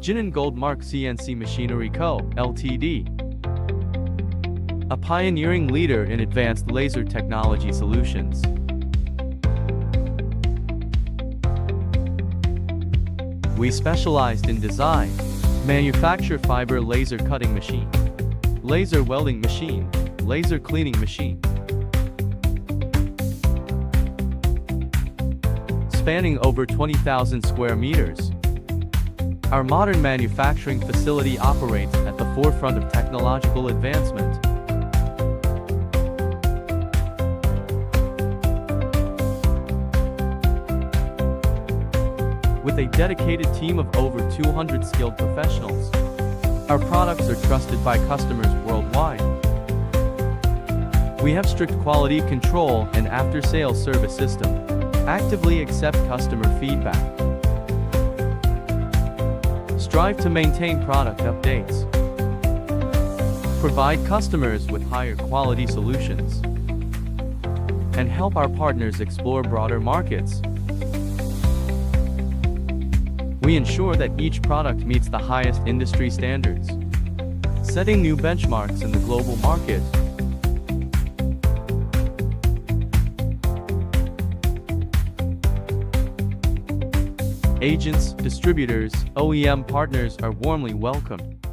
GOLDMARK CNC Machinery Co., Ltd., a pioneering leader in advanced laser technology solutions. We specialized in design, manufacture fiber laser cutting machine, laser welding machine, laser cleaning machine, spanning over 20,000 square meters. Our modern manufacturing facility operates at the forefront of technological advancement. With a dedicated team of over 200 skilled professionals, our products are trusted by customers worldwide. We have strict quality control and after-sales service system. Actively accept customer feedback. Strive to maintain product updates. Provide customers with higher quality solutions. And help our partners explore broader markets. We ensure that each product meets the highest industry standards, setting new benchmarks in the global market. Agents, distributors, OEM partners are warmly welcomed.